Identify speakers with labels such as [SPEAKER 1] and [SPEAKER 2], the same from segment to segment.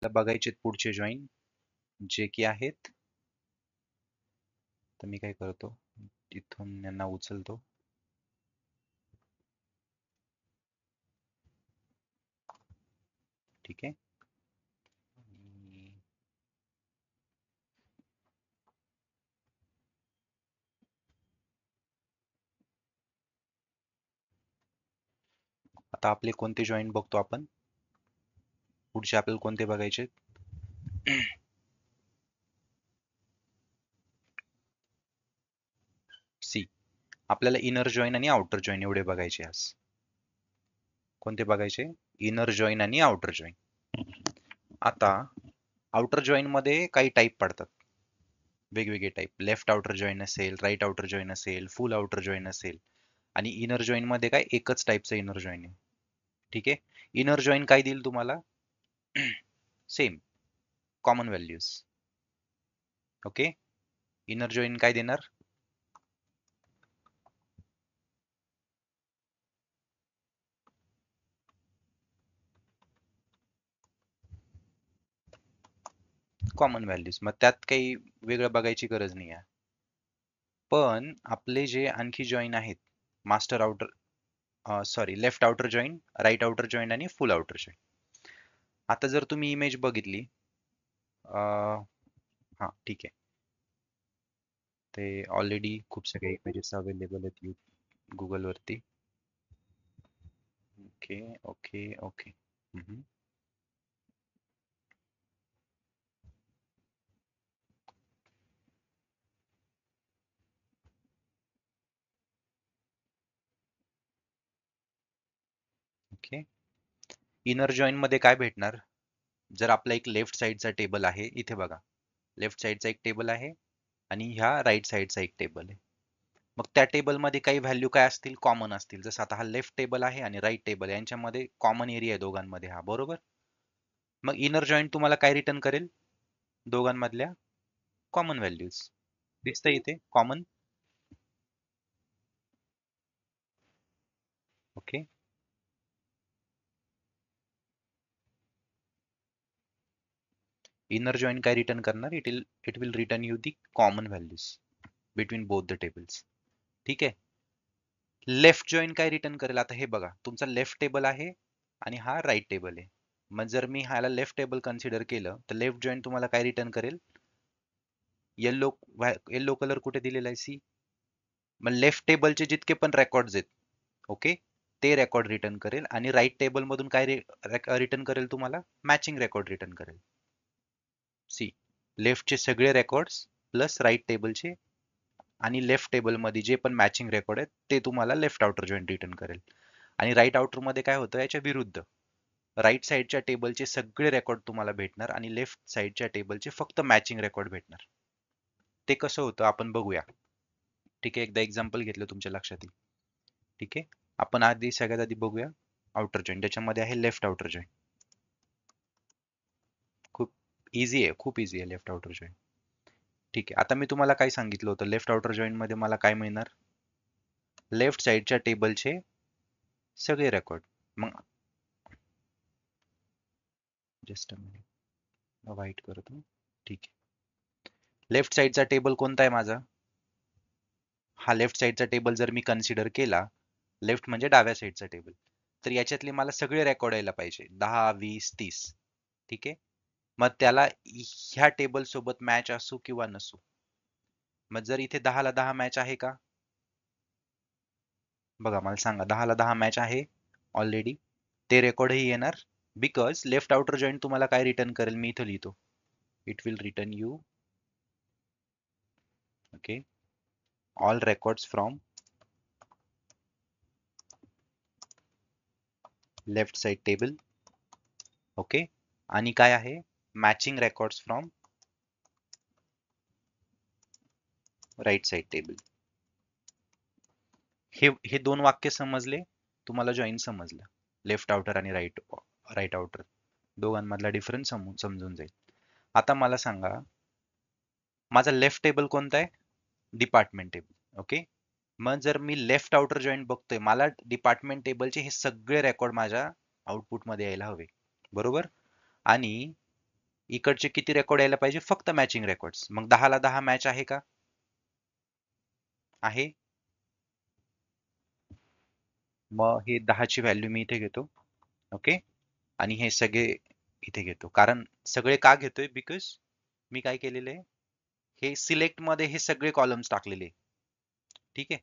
[SPEAKER 1] बघायचे पुढचे जॉईन जे की आहेत. तर मी काय करतो, तिथून यांना उचलतो. ठीक आहे. आता आपले कोणते जॉईन बघतो आपण, पुढचे आपल्याला कोणते बघायचे? सी. आपल्याला इनर जॉईन आणि आउटर जॉईन एवढे बघायचे आज. कोणते बघायचे? इनर जॉईन आणि आउटर जॉईन. आता आउटर जॉईन मध्ये काही टाईप पडतात, वेगवेगळे टाईप. लेफ्ट आउटर जॉईन असेल, राईट आउटर जॉईन असेल, फुल आउटर जॉईन असेल. आणि इनर जॉईन मध्ये काय एकच टाईपचं इनर जॉईन आहे. ठीक आहे. इनर जॉईन काय देईल तुम्हाला? Same common values. Okay. Inner join काय देणार? Common values. मग त्यात काही वेगळं बघायची गरज नाही आहे. पण आपले जे आणखी जॉईन आहेत, master outer sorry left outer join, right outer join आणि फुल आउटर जॉईन. आता जर तुम्ही इमेज बघितली, हा ठीक आहे, ते ऑलरेडी खूप सगळे इमेजेस अवेलेबल आहेत गुगल वरती. Okay okay okay. Okay. Inner join मध्ये काय भेटणार? जर आपला एक लेफ्ट साइडचा टेबल आहे, इथे बघा, लेफ्ट साइडचा एक टेबल आहे आणि ह्या राईट साइडचा एक टेबल आहे. मग त्या टेबलमध्ये काही व्हॅल्यू काय असतील? कॉमन असतील. जसं आता हा लेफ्ट टेबल आहे आणि राईट टेबल आहे, यांच्यामध्ये कॉमन एरिया आहे दोघांमध्ये हा, बरोबर? मग इनर जॉईंट तुम्हाला काय रिटर्न करेल? दोघांमधल्या कॉमन व्हॅल्यूज. दिसतंय इथे कॉमन. ओके. इनर जॉईन काय रिटर्न करणार? It will return you the common values between both the tables. ठीक आहे. लेफ्ट जॉईन काय रिटर्न करेल? आता हे बघा, तुमचा लेफ्ट टेबल आहे आणि हा राईट टेबल आहे. मग जर मी ह्याला लेफ्ट टेबल कन्सिडर केलं तर लेफ्ट जॉईन तुम्हाला काय रिटर्न करेल? येल्लो. येल्लो कलर कुठे दिलेला आहे? सी. मग लेफ्ट टेबलचे जितके पण रेकॉर्ड्स आहेत, ओके, ते रेकॉर्ड रिटर्न करेल. आणि राईट टेबल मधून काय रिटर्न करेल तुम्हाला? मॅचिंग रेकॉर्ड रिटर्न करेल. सी. लेफ्टचे सगळे रेकॉर्ड्स प्लस राईट टेबलचे आणि लेफ्ट टेबल मध्ये जे पण मॅचिंग रेकॉर्ड आहेत ते तुम्हाला लेफ्ट आउटर जॉईन रिटर्न करेल. आणि राईट आउटर मध्ये काय होतं याच्या विरुद्ध, राईट साईडच्या टेबलचे सगळे रेकॉर्ड तुम्हाला भेटणार आणि लेफ्ट साईडच्या टेबलचे फक्त मॅचिंग रेकॉर्ड भेटणार. ते कसं होतं आपण बघूया. ठीक आहे, एकदा एक्झाम्पल घेतलं तुमच्या लक्षात येईल. ठीक आहे. आपण आधी सगळ्यात आधी बघूया आउटर जॉईन. त्याच्यामध्ये आहे लेफ्ट आउटर जॉईन. खूप इझी आहे, खूप इझी आहे लेफ्ट आउटर जॉईन. ठीक आहे. आता मी तुम्हाला काय सांगितलं होतं, लेफ्ट आउटर जॉईन मध्ये मला काय मिळणार? लेफ्ट साईडच्या टेबलचे सगळे रेकॉर्ड. मग जस्ट अ मिनिट, वाईट करतो. ठीक आहे. लेफ्ट साईडचा टेबल कोणता आहे माझा? हा लेफ्ट साईडचा टेबल जर मी कन्सिडर केला, लेफ्ट म्हणजे डाव्या साईडचा टेबल, तर याच्यातले मला सगळे रेकॉर्ड यायला पाहिजे, 10, 20, 30. ठीक आहे. मग त्याला ह्या टेबल सोबत मॅच असू किंवा नसू. मग जर इथे 10 ला 10 मॅच आहे का? बघा मला सांगा, 10 ला 10 मॅच आहे ऑलरेडी. ते रेकॉर्डही येणार, बिकॉज लेफ्ट आउटर जॉईंट तुम्हाला काय रिटर्न करेल? मी इथं लिहितो, it will return you, okay, all records from left side table. Okay. आणि काय आहे? Matching records from right side table. हे दोन वाक्य समजले तुम्हाला? जॉईन समजलं? लेफ्ट आउटर आणि राईट राईट आउटर दोघांमधला डिफरन्स समजून जाईल. आता मला सांगा, माझा लेफ्ट टेबल कोणता आहे? Department table. ओके. मग जर मी लेफ्ट आउटर जॉईंट बघतोय, मला डिपार्टमेंट टेबलचे हे सगळे रेकॉर्ड माझ्या आउटपुट मध्ये यायला हवे, बरोबर? आणि इकडचे किती रेकॉर्ड यायला पाहिजे? फक्त मॅचिंग रेकॉर्ड्स. मग 10 ला 10 मॅच आहे का? आहे. मग हे 10 ची व्हॅल्यू मी इथे घेतो. ओके. आणि हे सगळे इथे घेतो. कारण सगळे का घेतोय? बिकॉज मी काय केलेलं आहे, हे सिलेक्ट मध्ये हे सगळे कॉलम्स टाकलेले. ठीक आहे.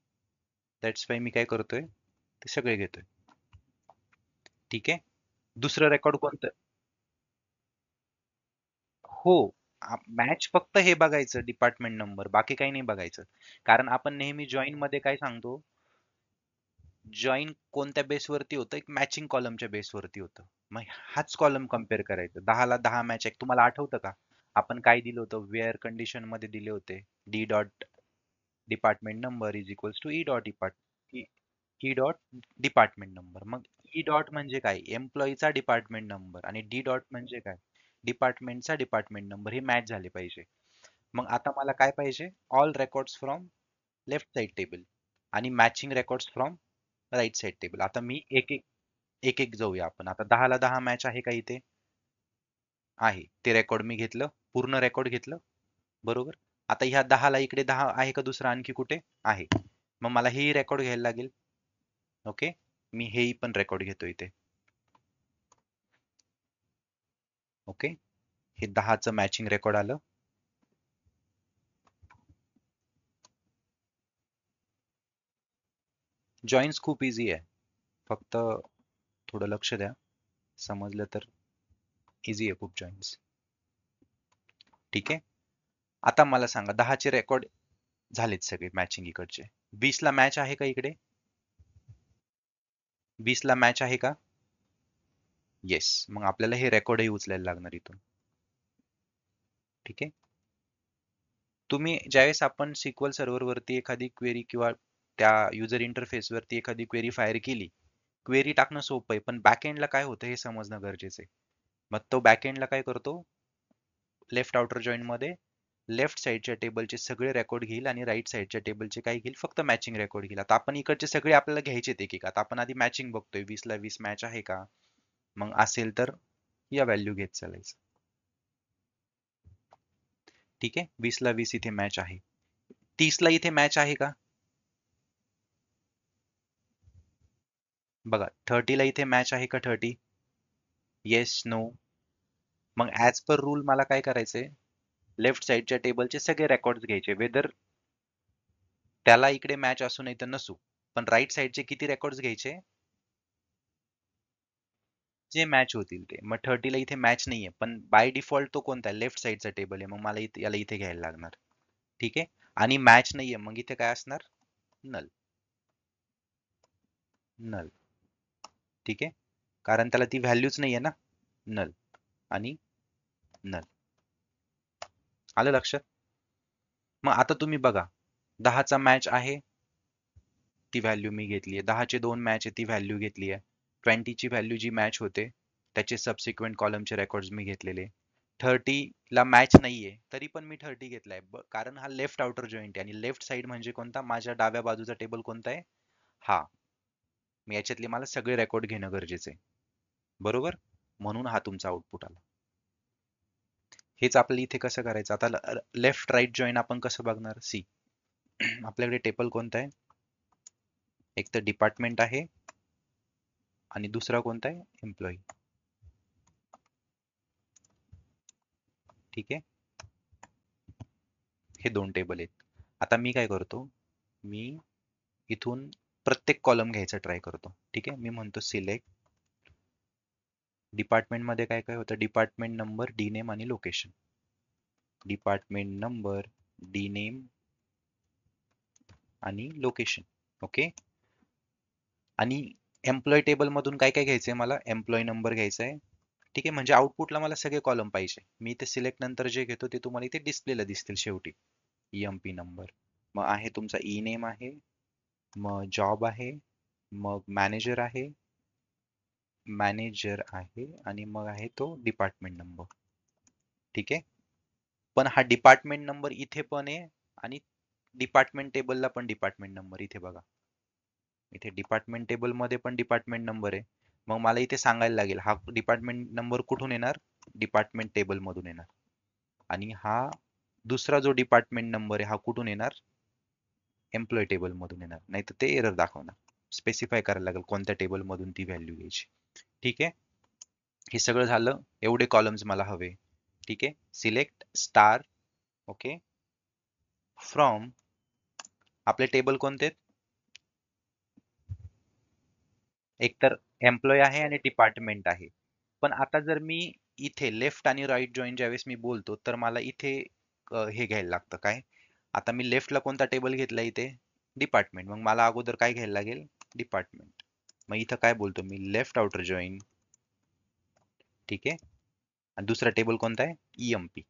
[SPEAKER 1] दॅट्स वाय मी काय करतोय, ते सगळे घेतोय. ठीक आहे. दुसरं रेकॉर्ड कोणतं? हो. मॅच फक्त हे बघायचं डिपार्टमेंट नंबर, बाकी काही नाही बघायचं. कारण आपण नेहमी जॉईन मध्ये काय सांगतो, जॉईन कोणत्या बेसवरती होतं? एक मॅचिंग कॉलमच्या बेसवरती होतं. मग हाच कॉलम कम्पेअर करायचा. 10 ला 10 मॅच आहे. तुम्हाला आठवतं का? आपण काय दिलं होतं? वेअर कंडिशन मध्ये दिले होते. D dot department number is equals to E dot E dot department number. मग ई डॉट म्हणजे काय? एम्प्लॉईचा डिपार्टमेंट नंबर. आणि डी डॉट म्हणजे काय? डिपार्टमेंटचा डिपार्टमेंट नंबर. हे मॅच झाले पाहिजे. मग आता मला काय पाहिजे? All records from left side table आणि matching records from right side table. आता मी एक एक एक एक जाऊया आपण. आता 10 ला 10 मॅच आहे का इथे? आहे. ते रेकॉर्ड मी घेतलं. पूर्ण रेकॉर्ड घेतलं. बरोबर. आता ह्या 10 ला इकडे 10 आहे का दुसरा आणखी कुठे? आहे. मग मला हेही रेकॉर्ड घ्यायला लागेल. ओके. मी हेही पण रेकॉर्ड घेतो इथे. ओके. हे 10चं मॅचिंग रेकॉर्ड आलं. जॉईन्स खूप इझी आहे. फक्त थोडं लक्ष द्या. समजलं तर इझी आहे खूप जॉईन्स. ठीक आहे. आता मला सांगा 10चे रेकॉर्ड झालेत सगळे मॅचिंग इकडचे. 20 ला मॅच आहे का इकडे? 20 ला मॅच आहे का? येस. मग आपल्याला हे रेकॉर्डही उचलायला लागणार इथून. ठीक आहे. तुम्ही ज्यावेळेस आपण SQL सर्व्हर वरती एखादी क्वेरी किंवा त्या युजर इंटरफेस वरती एखादी क्वेरी फायर केली, क्वेरी टाकणं सोपं आहे, पण बॅकएंडला काय होतं हे समजणं गरजेचं आहे. मग तो बॅकएंडला काय करतो? लेफ्ट आउटर जॉईन मध्ये लेफ्ट साईडच्या टेबलचे सगळे रेकॉर्ड घेईल आणि राईट साईडच्या टेबलचे काय घेईल? फक्त मॅचिंग रेकॉर्ड घेईल. आता आपण इकडचे सगळे आपल्याला घ्यायचे एक. आता आपण आधी मॅचिंग बघतोय. 20 ला 20 मॅच आहे का? मग असेल तर या व्हॅल्यू घेत चालायचं. ठीक आहे. 20 ला 20 इथे मॅच आहे. 30 ला इथे मॅच आहे का? बघा 30 ला इथे मॅच आहे का? 30? Yes, no. मग ऍज पर रूल मला काय करायचंय? लेफ्ट साईडच्या टेबलचे सगळे रेकॉर्ड घ्यायचे, वेदर त्याला इकडे मॅच असू नाही तर नसू. पण राईट साईडचे किती रेकॉर्ड घ्यायचे? जे मॅच होतील ते. मग 30 ला इथे मॅच नाहीये, पण बाय डिफॉल्ट तो कोणता आहे? लेफ्ट साईडचा टेबल आहे. मग मला याला इथे घ्यायला लागणार. ठीक आहे. आणि मॅच नाहीये, मग इथे काय असणार? नल. नल. ठीक आहे. कारण त्याला ती व्हॅल्यूच नाहीये ना. नल आणि नल. आलं लक्षात? मग आता तुम्ही बघा, 10चा मॅच आहे, ती व्हॅल्यू मी घेतली आहे. 10चे 2 मॅच आहे, ती व्हॅल्यू घेतली आहे. 20ची व्हॅल्यू जी मॅच होते त्याचे सबसिक्वेंट कॉलमचे रेकॉर्ड्स मी घेतलेले. 30 ला मॅच नाहीये तरी पण मी 30 घेतलाय, कारण हा लेफ्ट आउटर जॉईंट आहे. आणि लेफ्ट साइड म्हणजे कोणता? माझ्या डाव्या बाजूचा टेबल कोणता आहे? हा. मी याच्यातले मला सगळे रेकॉर्ड घेणं गरजेचं आहे. बरोबर. म्हणून हा तुमचा आउटपुट आला. हेच आपल्याला इथे कसं करायचं? आता लेफ्ट राईट जॉईन आपण कसं बघणार? सी. आपल्याकडे टेबल कोणता आहे? एक तर डिपार्टमेंट आहे आणि दुसरा कोणता आहे? एम्प्लॉई. ठीक आहे. हे 2 टेबल आहेत. आता मी काय करतो? मी इथून प्रत्येक कॉलम घ्यायचा ट्राय करतो. ठीक आहे. मी म्हणतो सिलेक्ट. डिपार्टमेंट मध्ये काय काय होतं? डिपार्टमेंट नंबर, डी नेम आणि location. Department number, D name आणि लोकेशन. ओके. आणि एम्प्लॉय टेबल मधून काय काय घ्यायचंय मला? एम्प्लॉय नंबर घ्यायचा आहे. ठीक आहे. म्हणजे आउटपुटला मला सगळे कॉलम पाहिजे. मी इथे सिलेक्ट नंतर जे घेतो ते तुम्हाला इथे डिस्प्लेला दिसतील शेवटी. EMP number. मग आहे तुमचा ई नेम आहे, मग जॉब आहे, मग मॅनेजर आहे आणि मग आहे तो डिपार्टमेंट नंबर. ठीक आहे. पण हा डिपार्टमेंट नंबर इथे पण आहे आणि डिपार्टमेंट टेबलला पण डिपार्टमेंट नंबर इथे बघा. इथे डिपार्टमेंट टेबल मध्ये पण डिपार्टमेंट नंबर आहे. मग मला इथे सांगायला लागेल हा डिपार्टमेंट नंबर कुठून येणार? डिपार्टमेंट टेबल मधून येणार आणि हा दुसरा जो डिपार्टमेंट नंबर आहे हा कुठून येणार, एम्प्लॉय टेबल मधून येणार, नाही तर ते एरर दाखवणार. स्पेसिफाय करायला लागेल कोणत्या टेबल मधून ती व्हॅल्यू घ्यायची. ठीक आहे, हे सगळं झालं. एवढे कॉलम्स मला हवे. ठीक आहे, सिलेक्ट स्टार. ओके, फ्रॉम आपले टेबल कोणते आहेत, एकतर एम्प्लॉय आहे आणि डिपार्टमेंट आहे. पण आता जर मी इथे लेफ्ट आणि राईट जॉईन ज्यावेळेस मी बोलतो तर मला इथे हे घ्यायला लागतं काय, आता मी लेफ्टला कोणता टेबल घेतला इथे, डिपार्टमेंट, मग मला अगोदर काय घ्यायला लागेल, डिपार्टमेंट. मग इथं काय बोलतो मी, लेफ्ट आउटर जॉईन. ठीक आहे, आणि दुसरा टेबल कोणता आहे, ईएमपी.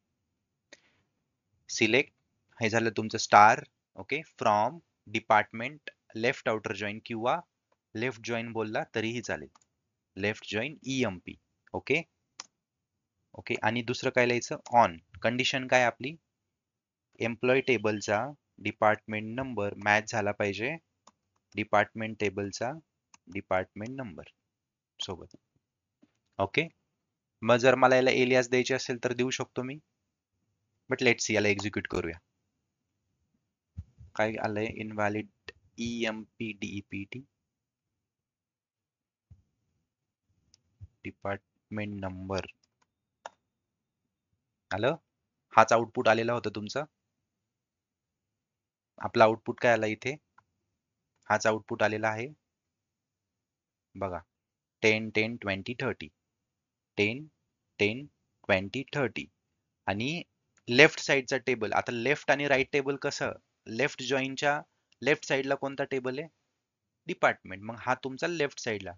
[SPEAKER 1] सिलेक्ट, हे झालं तुमचं star. Okay, from department left outer join किंवा लेफ्ट जॉईन बोलला तरीही चालेल, left join EMP. Okay okay, आणि दुसरं काय लिहायचं, ऑन. कंडिशन काय आपली, एम्प्लॉय टेबलचा डिपार्टमेंट नंबर मॅच झाला पाहिजे डिपार्टमेंट टेबलचा डिपार्टमेंट नंबर सोबत. ओके, मग जर मला याला एलियास द्यायचे असेल तर देऊ शकतो मी, बट लेट्स सी, याला एक्झिक्यूट करूया. काय आलंय, इनव्हॅलिड EMPDEPT डिपार्टमेंट नंबर आलं. हाच आउटपुट आलेला होता तुमचा. आपला आउटपुट काय आला इथे, हाच आउटपुट आलेला आहे बघा, 10 10 20 30, 10 10 20 30. आणि लेफ्ट साइडचा टेबल, आता लेफ्ट आणि राईट टेबल कसं, लेफ्ट जॉईनच्या लेफ्ट साइडला कोणता टेबल आहे, डिपार्टमेंट, मग हा तुमचा लेफ्ट साइडला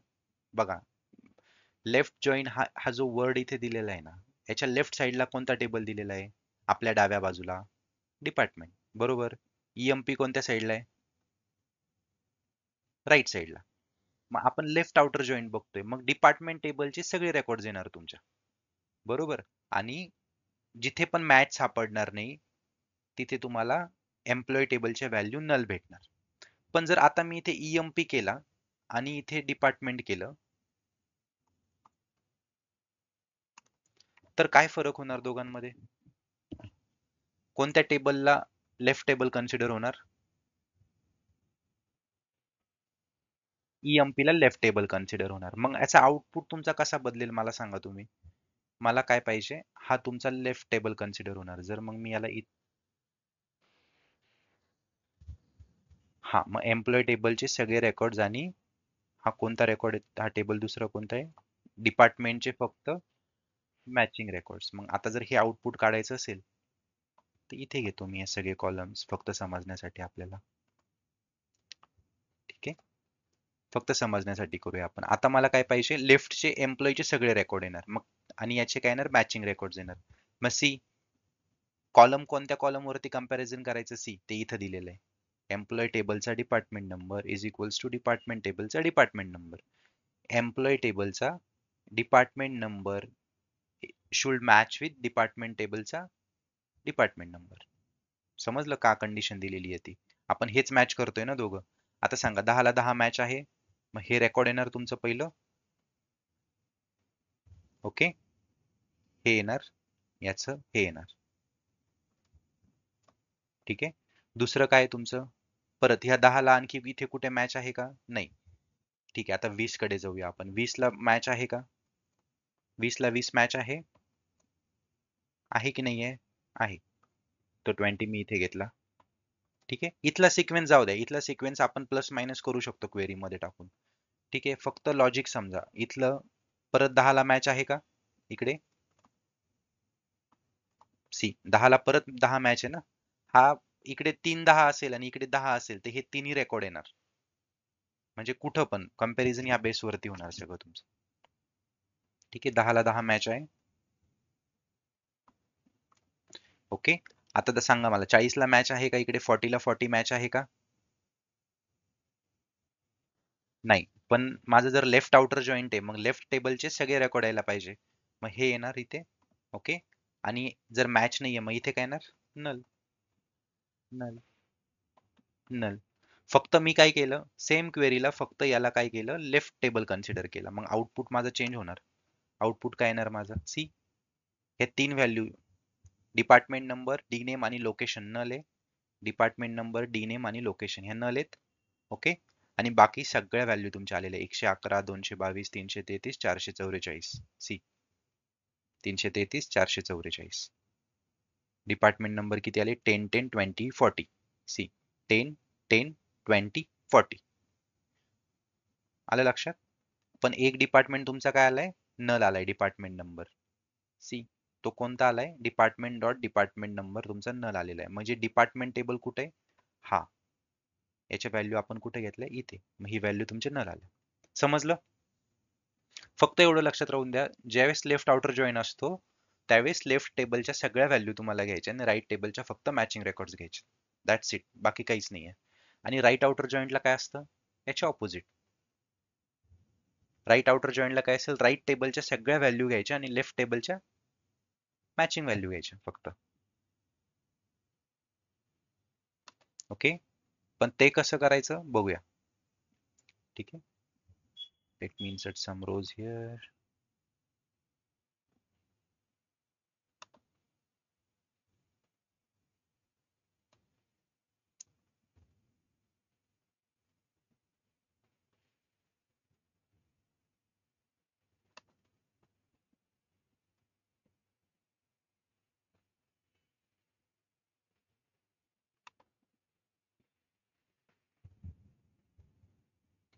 [SPEAKER 1] बघा. लेफ्ट जॉईन हा जो वर्ड इथे दिलेला आहे ना, याच्या लेफ्ट साइडला कोणता टेबल दिलेला आहे, आपल्या डाव्या बाजूला डिपार्टमेंट, बरोबर. ईएमपी कोणत्या साइडला आहे, राईट साइडला. मग आपण लेफ्ट आउटर जॉईन बघतोय, मग डिपार्टमेंट टेबलचे सगळे रेकॉर्ड येणार तुमच्या, बरोबर. आणि जिथे पण मॅच सापडणार नाही तिथे तुम्हाला एम्प्लॉय टेबलच्या व्हॅल्यू नल भेटणार. पण जर आता मी इथे ईएमपी केला आणि इथे डिपार्टमेंट केलं तर काय फरक होणार दोघांमध्ये, कोणत्या टेबलला लेफ्ट टेबल कन्सिडर होणार, ईएमपी ला लेफ्ट टेबल कन्सिडर होणार. मग याचा आउटपुट तुमचा कसा बदलेल मला सांगा तुम्ही, मला काय पाहिजे, हा तुमचा लेफ्ट टेबल कन्सिडर होणार. जर मग मी याला हा, मग एम्प्लॉय टेबलचे सगळे रेकॉर्ड्स आणि हा कोणता रेकॉर्ड आहे, हा टेबल दुसरा कोणता आहे, डिपार्टमेंटचे फक्त मॅचिंग रेकॉर्ड्स. मग आता जर हे आउटपुट काढायचं असेल तर इथे घेतो मी हे सगळे कॉलम्स फक्त समजण्यासाठी आपल्याला. ठीक आहे, फक्त समजण्यासाठी करूया आपण. आता मला काय पाहिजे, लेफ्टचे एम्प्लॉयचे सगळे रेकॉर्ड येणार, मग आणि याचे काय येणार, मॅचिंग रेकॉर्ड येणार. मग सी कॉलम, कोणत्या कॉलम वरती कंपॅरिझन करायचं, सी ते इथं दिलेलं आहे, एम्प्लॉय टेबलचा department number is equals to department टेबलचा डिपार्टमेंट नंबर. एम्प्लॉय टेबलचा department number should match with department टेबलचा डिपार्टमेंट नंबर. समजलं का कंडिशन दिलेली आहे ती, आपण हेच मॅच करतोय ना दोघं. आता सांगा 10 ला 10 मॅच आहे, मग हे रेकॉर्ड येणार तुमचं पहिलं. ओके, हे येणार, याचं हे येणार. ठीक आहे, दुसरं काय तुमचं, परत ह्या 10 ला आणखी इथे कुठे मॅच आहे का, नाही. ठीक आहे, आता 20 कडे जाऊया आपण. 20 ला मॅच आहे का, 20 ला 20 मॅच आहे, आहे की नाही आहे, आहे. तो 20 मी इथे घेतला. ठीक आहे, इथला सिक्वेन्स जाऊ द्या, इथला सिक्वेन्स आपण प्लस मायनस करू शकतो क्वेरी मध्ये टाकून. ठीक आहे, फक्त लॉजिक समजा. इथलं परत 10 ला मॅच आहे का, इकडे सी 10 ला परत 10 मॅच आहे ना, हा इकडे 3 10 असेल आणि इकडे 10 असेल तर हे तिन्ही रेकॉर्ड येणार. म्हणजे कुठं पण कंपॅरिझन या बेसवरती होणार सगळं तुमचं. ठीक आहे, 10 ला 10 मॅच आहे. ओके, आता तर सांगा मला 40 ला मॅच आहे का, इकडे 40 ला 40 मॅच आहे का, नाही. पण माझं जर लेफ्ट आउटर जॉईंट आहे, मग लेफ्ट टेबलचे सगळे रेकॉर्ड यायला पाहिजे, मग हे येणार इथे. ओके, आणि जर मॅच नाहीये मग इथे काय येणार, नल. Null null. फक्त मी काय केलं, सेम क्वेरीला फक्त याला काय केलं, लेफ्ट टेबल कन्सिडर केलं, मग आउटपुट माझं चेंज होणार. आउटपुट काय येणार माझं, सी हे 3 value department number, D name आणि लोकेशन नल आहे. डिपार्टमेंट नंबर, डी नेम आणि लोकेशन ह्या नल आहेत. ओके. आणि बाकी सगळ्या व्हॅल्यू तुमच्या आलेल्या 111, 222, 333, 444. सी 333, 444. डिपार्टमेंट नंबर किती आले? 10, 10, 20, 40. सी 10, 10, 20, 40. आलं लक्षात? पण एक डिपार्टमेंट तुमचा काय आलाय? नल आलाय डिपार्टमेंट नंबर. सी तो कोणता आलाय? डिपार्टमेंट डॉट डिपार्टमेंट नंबर तुमचा नल आलेला आहे. म्हणजे डिपार्टमेंट टेबल कुठे आहे? हा. याच्या व्हॅल्यू आपण कुठे घेतल्या? इथे. मग ही व्हॅल्यू तुमच्या नल आल्या. समजलं? फक्त एवढं लक्षात राहून द्या, ज्यावेळेस लेफ्ट आउटर जॉईन असतो त्यावेळेस लेफ्ट टेबलच्या सगळ्या व्हॅल्यू तुम्हाला घ्यायच्या आणि राईट टेबलच्या फक्त मॅचिंग रेकॉर्ड्स घ्यायचे. That's it. बाकी काहीच नाहीये. आणि राईट आउटर जॉईंटला काय असतं? याच्या ऑपोजिट. राईट आउटर जॉईंटला काय असेल? राईट टेबलच्या सगळ्या व्हॅल्यू घ्यायच्या आणि लेफ्ट टेबलच्या मॅचिंग व्हॅल्यू घ्यायच्या फक्त. ओके. पण ते कसं करायचं बघूया. ठीक आहे. Let me insert some rows here.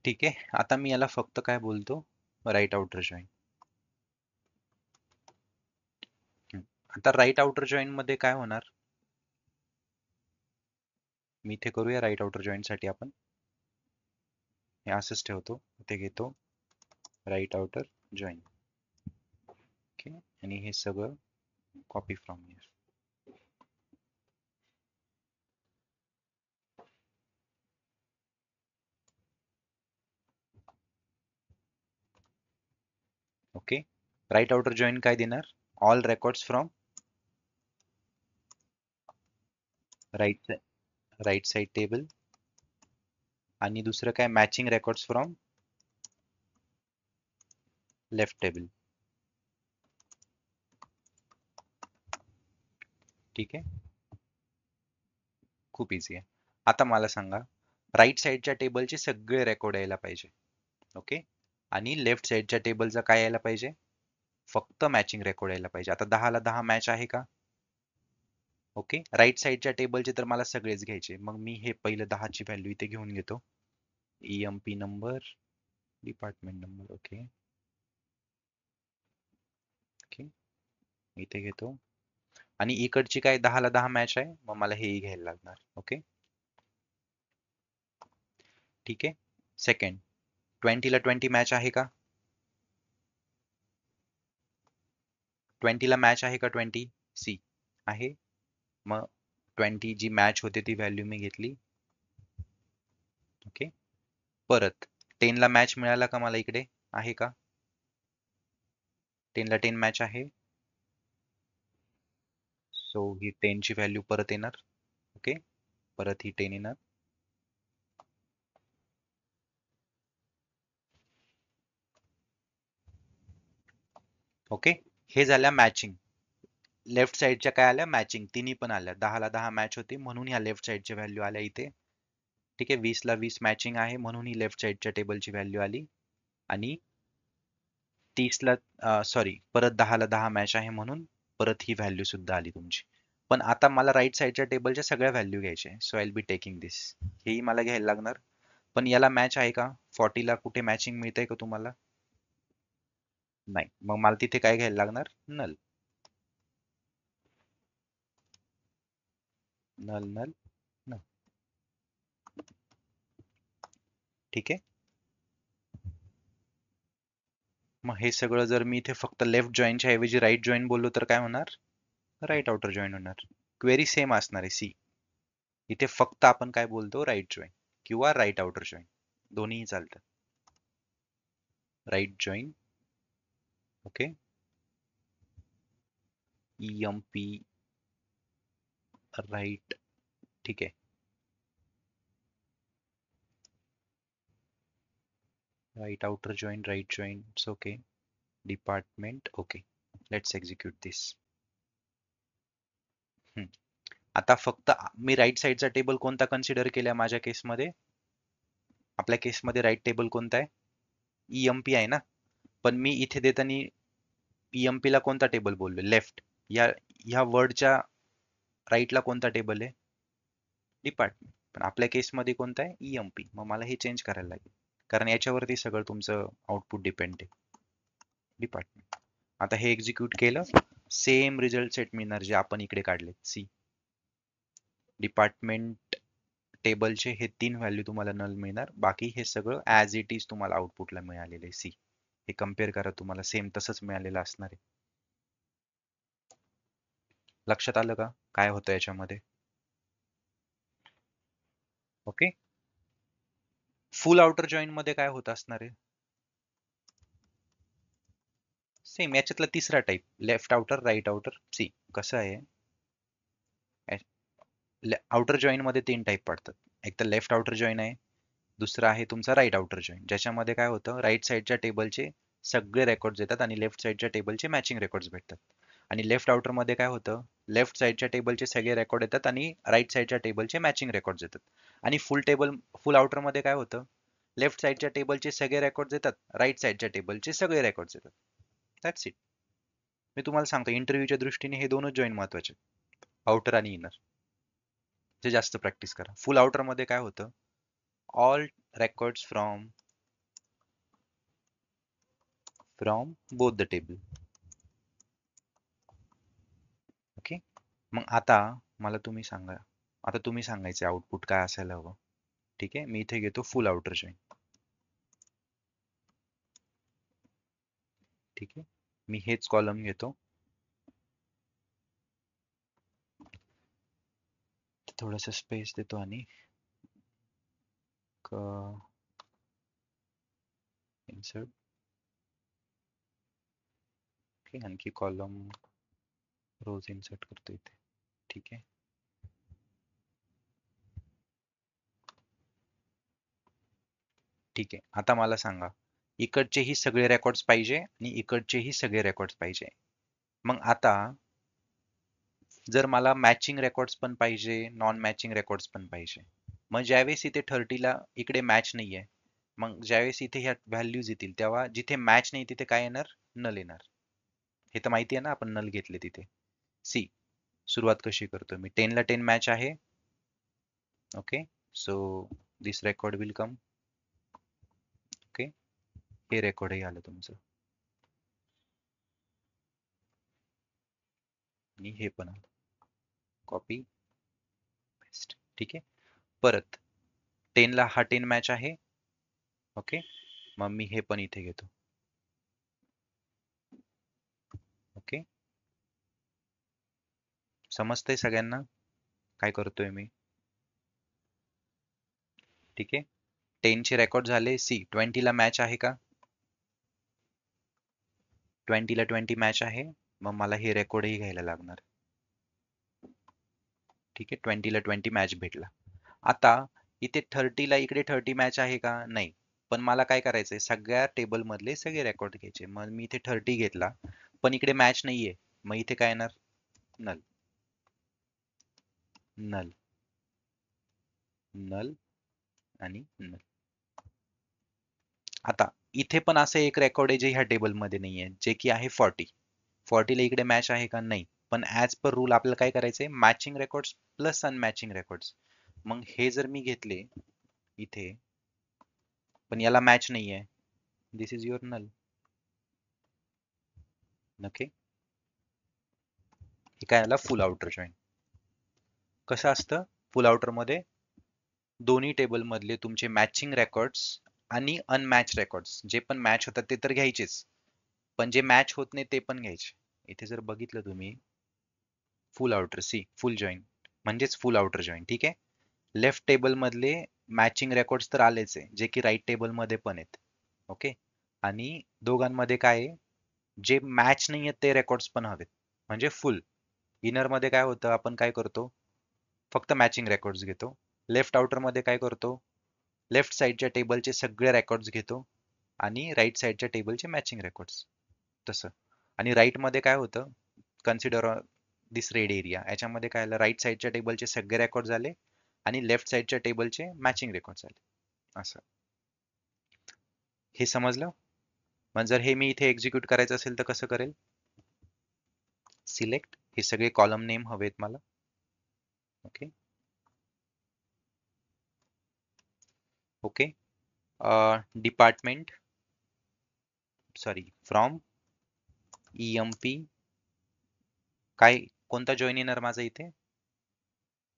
[SPEAKER 1] ठीक आहे. आता मी याला फक्त काय बोलतो? Right outer join. आता राईट आउटर जॉईन मध्ये काय होणार? मी इथे करूया राईट आउटर जॉईन साठी आपण हे असंच ठेवतो. इथे घेतो राईट आउटर जॉईन. ओके. आणि हे सगळं copy from here. Okay. Right outer join काय देणार? All records from right side table आणि दुसरं काय? Matching records from left table. ठीक आहे. खूप इझी आहे. आता मला सांगा, राईट साइडच्या टेबलचे सगळे रेकॉर्ड यायला पाहिजे. ओके. आणि लेफ्ट साइडच्या टेबलचा काय यायला पाहिजे? फक्त मॅचिंग रेकॉर्ड यायला पाहिजे. आता 10 ला 10 मॅच आहे का? ओके. राईट साइडच्या टेबलचे तर मला सगळेच घ्यायचे. मग मी हे पहिलं 10 ची व्हॅल्यू इथे घेऊन घेतो. EMP number, department number. Okay. Okay. इथे घेतो. आणि इकडची काय 10 ला 10 मॅच आहे, मग मला हेही घ्यायला लागणार. ओके. ठीक आहे. सेकंड, 20 ला 20 मॅच आहे का? 20 ला मॅच आहे का? 20 सी आहे. मग 20 जी मॅच होते ती व्हॅल्यू मी घेतली. ओके. परत 10 ला मॅच मिळाला का मला इकडे? आहे का? 10 ला 10 मॅच आहे. सो ही 10 ची व्हॅल्यू परत येणार. ओके. परत ही 10 येणार. ओके. हे झाल्या मॅचिंग. लेफ्ट साइडच्या काय आल्या? मॅचिंग. तिन्ही पण आल्या. 10 ला 10 मॅच होती म्हणून ह्या लेफ्ट साइडच्या व्हॅल्यू आल्या इथे. ठीक आहे. 20 ला 20 मॅचिंग आहे म्हणून ही लेफ्ट साइडच्या टेबलची व्हॅल्यू आली. आणि 30 ला सॉरी परत 10 ला 10 मॅच आहे म्हणून परत ही व्हॅल्यू सुद्धा आली तुमची. पण आता मला राईट साइडच्या टेबलच्या सगळ्या व्हॅल्यू घ्यायच्या. So I will be taking this. हेही मला घ्यायला लागणार. पण याला मॅच आहे का? 40 ला कुठे मॅचिंग मिळतंय का तुम्हाला? नाही. मग मला तिथे काय घ्यायला लागणार? नल. Null null null. ठीक आहे. मग हे सगळं जर मी इथे फक्त लेफ्ट जॉईनच्या ऐवजी राईट जॉईन बोललो तर काय होणार? राईट आउटर जॉईन होणार. क्वेरी सेम असणार आहे. सी इथे फक्त आपण काय बोलतो? राईट जॉईन किंवा राईट आउटर जॉईन दोन्हीही चालतं. Right join. Okay. EMP right. ठीक आहे. Right outer join, right join. It's okay. Department. Okay. Let's execute this. आता फक्त मी राईट साईडचा टेबल कोणता कन्सिडर केला माझ्या केसमध्ये? आपल्या केसमध्ये राईट टेबल कोणता आहे? ईएमपी आहे ना. पण मी इथे देताना ईएमपी ला कोणता टेबल बोललो? लेफ्ट. या वर्डच्या राईटला कोणता टेबल आहे? डिपार्टमेंट. पण आपल्या केसमध्ये कोणता आहे? ईएमपी. मग मला हे चेंज करायला लागेल, कारण याच्यावरती सगळं तुमचं आउटपुट डिपेंड आहे. डिपार्टमेंट. आता हे एक्झिक्यूट केलं, सेम रिझल्ट सेट मिळणार जे आपण इकडे काढले. सी डिपार्टमेंट टेबलचे हे 3 व्हॅल्यू तुम्हाला नल मिळणार. बाकी हे सगळं ऍज इट इज तुम्हाला आउटपुटला मिळालेले. सी हे कम्पेअर करा, तुम्हाला सेम तसंच मिळालेलं असणार आहे. लक्षात आलं का काय होतं याच्यामध्ये? ओके. फुल आउटर जॉईन मध्ये काय होत असणार आहे? सेम याच्यातला तिसरा type, left outer right outer. See कसं आहे, आउटर जॉईन मध्ये 3 टाईप पडतात. एक तर लेफ्ट आउटर जॉईन आहे, दुसरा आहे तुमचा राईट आउटर जॉईन, ज्याच्यामध्ये काय होतं, राईट साईडच्या टेबलचे सगळे रेकॉर्ड्स येतात आणि लेफ्ट साईडच्या टेबलचे मॅचिंग रेकॉर्ड्स भेटतात. आणि लेफ्ट आउटर मध्ये काय होतं, लेफ्ट साईडच्या टेबलचे सगळे रेकॉर्ड येतात आणि राईट साईडच्या टेबलचे मॅचिंग रेकॉर्ड्स येतात. आणि फुल आउटर मध्ये काय होतं, लेफ्ट साईडच्या टेबलचे सगळे रेकॉर्ड्स येतात, राईट साईडच्या टेबलचे सगळे रेकॉर्ड्स येतात. That's it. मी तुम्हाला सांगतो, इंटरव्ह्यूच्या दृष्टीने हे दोनच जॉईन महत्वाचे, आउटर आणि इनर. जे जास्त प्रॅक्टिस करा. फुल आउटर मध्ये काय होतं, all records from both the table. Okay. मग आता मला तुम्ही सांगा, आता तुम्ही सांगायचे आउटपुट काय असायला हवं. ठीक आहे, मी इथे घेतो फुल आउटर जॉईन. ठीक आहे, मी हेच कॉलम घेतो. थोडस स्पेस देतो आणि इन्सर्ट. ओके, आणखी कॉलम रोज इन्सर्ट करतो इथे. ठीक आहे. ठीक आहे, आता मला सांगा, इकडचेही सगळे रेकॉर्ड्स पाहिजे आणि इकडचेही सगळे रेकॉर्ड्स पाहिजे. मग आता जर मला मॅचिंग रेकॉर्ड्स पण पाहिजे, नॉन मॅचिंग रेकॉर्ड्स पण पाहिजे, मग ज्यावेळेस इथे 30ला इकडे मॅच नाहीये, मग ज्यावेळेस इथे ह्या व्हॅल्यूज येतील तेव्हा जिथे मॅच नाही तिथे काय येणार? नल येणार. हे तर माहिती आहे ना, आपण नल घेतले तिथे. सी सुरुवात कशी करतो मी, 10ला 10 मॅच आहे. Okay, so this record will come. Okay, हे रेकॉर्डही आलं तुमचं आणि हे पण आलं. Copy paste. ठीक आहे, परत 10ला हा 10 मॅच आहे. ओके, मग मी हे पण इथे घेतो. ओके, समजतंय सगळ्यांना काय करतोय मी? ठीक आहे, 10 चे रेकॉर्ड झाले. सी 20ला मॅच आहे का? 20ला 20 मॅच आहे, मग मला हे रेकॉर्डही घ्यायला लागणार. ठीक आहे, 20ला 20 मॅच भेटला. आता इथे 30ला इकडे 30 मॅच आहे का? नाही. पण मला काय करायचंय, सगळ्या टेबल मधले सगळे रेकॉर्ड घ्यायचे. मग मी इथे 30 घेतला, पण इकडे मॅच नाहीये, मग इथे काय येणार? नल. नल, नल आणि नल. आता इथे पण असं एक रेकॉर्ड आहे जे ह्या टेबल मध्ये नाहीये, जे की आहे 40ला इकडे मॅच आहे का? नाही. पण ऍज पर रूल आपल्याला काय करायचंय, मॅचिंग रेकॉर्ड्स प्लस अनमॅचिंग रेकॉर्ड्स. मग हे जर मी घेतले इथे, पण याला मॅच नाहीये, दिस इज युअर नल. ओके, हे काय आला? फुल आउटर जॉईन. कसं असतं फुल आउटर मध्ये, दोन्ही टेबल मधले तुमचे मॅचिंग रेकॉर्ड्स आणि अनमॅच रेकॉर्ड्स, जे पण मॅच होतात ते तर घ्यायचेच, पण जे मॅच होत नाही ते पण घ्यायचे. इथे जर बघितलं तुम्ही, full outer, see full join म्हणजेच फुल आउटर जॉईन. ठीक आहे, लेफ्ट टेबल मधले मॅचिंग रेकॉर्ड्स तर आलेच आहे, जे की राईट टेबल मध्ये पण आहेत. ओके, आणि दोघांमध्ये काय आहे, जे मॅच नाही आहेत ते रेकॉर्ड्स पण हवेत, म्हणजे फुल. इनर मध्ये काय होतं, आपण काय करतो, फक्त मॅचिंग रेकॉर्ड्स घेतो. लेफ्ट आउटर मध्ये काय करतो, लेफ्ट साईडच्या टेबलचे सगळे रेकॉर्ड्स घेतो आणि राईट साईडच्या टेबलचे मॅचिंग रेकॉर्ड्स, तसं. आणि राईट मध्ये काय होतं, कन्सिडर दिस रेड एरिया, याच्यामध्ये काय आलं, राईट साईडच्या टेबलचे सगळे रेकॉर्ड झाले आणि लेफ्ट साईडच्या टेबलचे मॅचिंग रेकॉर्ड झाले. असं हे समजलं. मग जर हे मी इथे एक्झिक्यूट करायचं असेल तर कसं करेल, सिलेक्ट, हे सगळे कॉलम नेम हवेत मला. Okay okay, department, sorry from EMP, काय कोणता जॉईन येणार माझा इथे,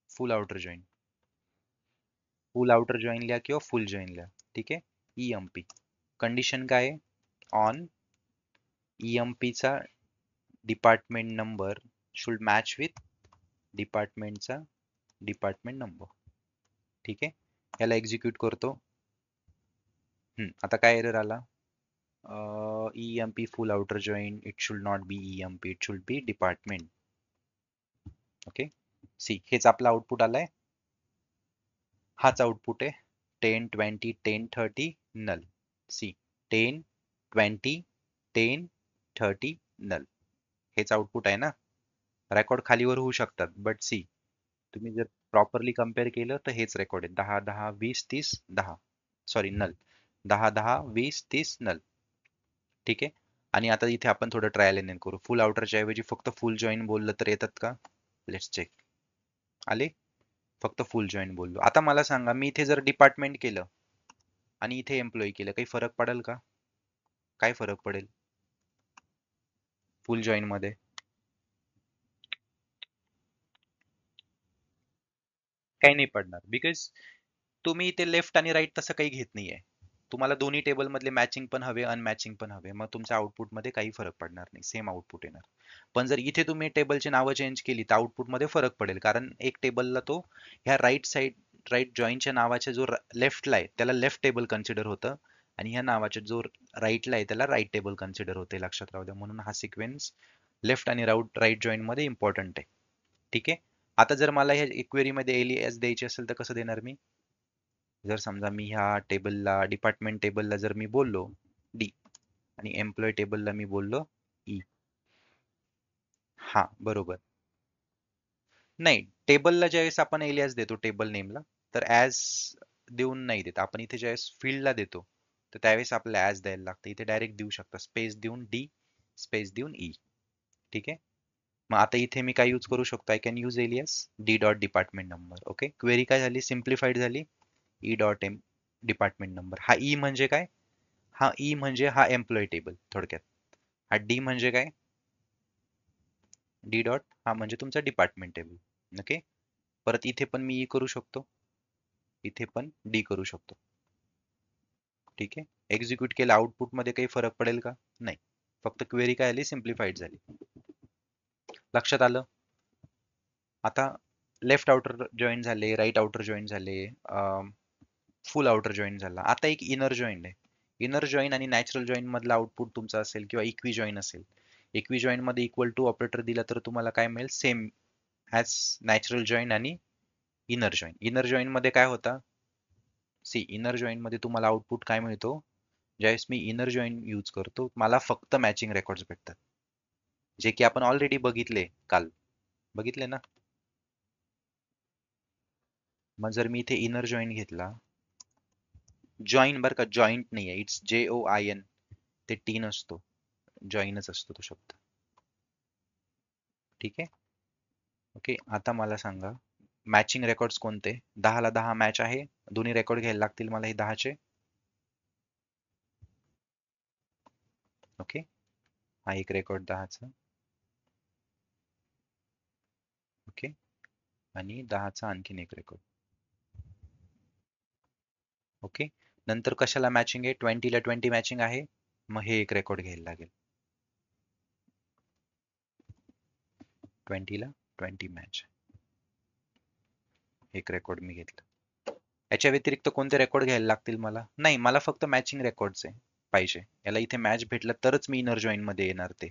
[SPEAKER 1] फुल आउटर जॉईन, फुल आउटर जॉईन लिहा किंवा फुल जॉईन लिहा. ठीक आहे. EMP कंडिशन काय आहे, ऑन EMP चा department number should match with डिपार्टमेंटचा डिपार्टमेंट नंबर. ठीक आहे. याला एक्झिक्यूट करतो. आता काय एरर आला, EMP full outer join, it should not be EMP, it should be department. Okay, see हेच आपला आउटपुट आलाय, हाच आउटपुट आहे, 10 20 10 30 नल. सी 10 20 10 30 नल, हेच आउटपुट आहे ना. रेकॉर्ड खालीवर होऊ शकतात, बट सी तुम्ही जर प्रॉपरली कम्पेअर केलं तर हेच रेकॉर्ड आहे, 10 10 20 30 10, सॉरी नल, 10 10 20 30 नल. ठीक आहे. आणि आता इथे आपण थोडं ट्रायल एंड करू, फुल आउटरच्या ऐवजी फक्त फुल जॉईन बोललं तर येतात का, लेट्स चेक. आले, फक्त फुल जॉईन बोललो. आता मला सांगा, मी इथे जर डिपार्टमेंट केलं आणि इथे एम्प्लॉई केलं, काही फरक पडेल का, काय फरक पडेल फुल जॉईन मध्ये, काही नाही पडणार, बिकॉज तुम्ही इथे लेफ्ट आणि राईट तसं काही घेत नाहीये. तुम्हाला दोन्ही टेबल मधले मॅचिंग पण हवे, अनमॅचिंग पण हवे, मग तुमच्या आउटपुट मध्ये काही फरक पडणार नाही, सेम आउटपुट येणार. पण जर इथे तुम्ही टेबलची नावं चेंज केली तर आउटपुट मध्ये फरक पडेल, कारण एक टेबलला तो ह्या राईट साईड राईट जॉईनच्या नावाच्या जो लेफ्टला आहे त्याला लेफ्ट टेबल कन्सिडर होतं, आणि ह्या नावाच्या जो राईटला आहे त्याला राईट टेबल कन्सिडर होते, लक्षात राहू द्या. म्हणून हा सिक्वेन्स लेफ्ट आणि राईट जॉईन मध्ये इम्पॉर्टंट आहे. ठीक आहे. आता जर मला ह्या इक्वेरी मध्ये एलियास द्यायची असेल तर कसं देणार मी, जर समजा मी ह्या टेबलला डिपार्टमेंट टेबलला जर मी बोललो डी आणि एम्प्लॉय टेबलला मी बोललो ई, हा बरोबर. नाही, टेबलला ज्यावेळेस आपण एलियास देतो टेबल नेमला, तर ऍज देऊन नाही देत आपण, इथे ज्यावेळेस फील्डला देतो तर त्यावेळेस आपल्याला ऍज द्यायला लागतं. इथे डायरेक्ट देऊ शकता, स्पेस देऊन डी, स्पेस देऊन ई. ठीक आहे. मग आता इथे मी काय यूज करू शकतो, I can use alias D dot department number. Okay, query काय झाली, सिम्प्लिफाईड झाली. E dot M department number, हा ई म्हणजे काय, हा ई म्हणजे हा एम्प्लॉय टेबल थोडक्यात. हा डी म्हणजे काय, डी डॉट हा म्हणजे तुमचा डिपार्टमेंट टेबल. ओके. परत इथे पण मी ई करू शकतो, इथे पण डी करू शकतो. ठीक आहे. एक्झिक्यूट केलं, आउटपुट मध्ये काही फरक पडेल का, नाही, फक्त क्वेरी काय आली, सिम्प्लिफाईड झाली. लक्षात आलं. आता लेफ्ट आउटर जॉईन झाले, राईट आउटर जॉईन झाले, फुल आउटर जॉईन झाला. आता एक इनर जॉईन आहे. इनर जॉईन आणि नॅचरल जॉईन मधला आउटपुट तुमचा असेल किंवा इक्वी जॉईन असेल, इक्वी जॉईन मध्ये इक्वल टू ऑपरेटर दिला तर तुम्हाला काय मिळेल, सेम ॲज नॅचरल जॉईन आणि इनर जॉईन. इनर जॉईन मध्ये काय होता, सी इनर जॉईन मध्ये तुम्हाला आउटपुट काय मिळतो, ज्यावेळेस मी इनर जॉईन यूज करतो मला फक्त मॅचिंग रेकॉर्ड्स भेटतात, जे की आपण ऑलरेडी बघितले काल, बघितले ना. मग जर मी इथे इनर जॉईन घेतला, जॉईन बरं का, जॉईंट नाहीये, इट्स JOIN, ते टी नसतो, जॉईनच असतो तो शब्द. ठीक आहे. ओके, आता मला सांगा मॅचिंग रेकॉर्ड्स कोणते, 10 ला 10 मॅच आहे, दोन्ही रेकॉर्ड घ्यायला लागतील मला हे 10चे. ओके, हा एक रेकॉर्ड 10चा, ओके, आणि 10चा आणखीन एक रेकॉर्ड. ओके, नंतर कशाला मॅचिंग आहे, 20 ला 20 मॅचिंग आहे, मग हे एक रेकॉर्ड घ्यायला लागेल, 20 ला 20 मॅच, एक रेकॉर्ड मी घेतलं. याच्या व्यतिरिक्त कोणते रेकॉर्ड घ्यायला लागतील मला, नाही, मला फक्त मॅचिंग रेकॉर्ड्स आहे पाहिजे. याला इथे मॅच भेटला तरच मी इनर जॉईन मध्ये येणार ते.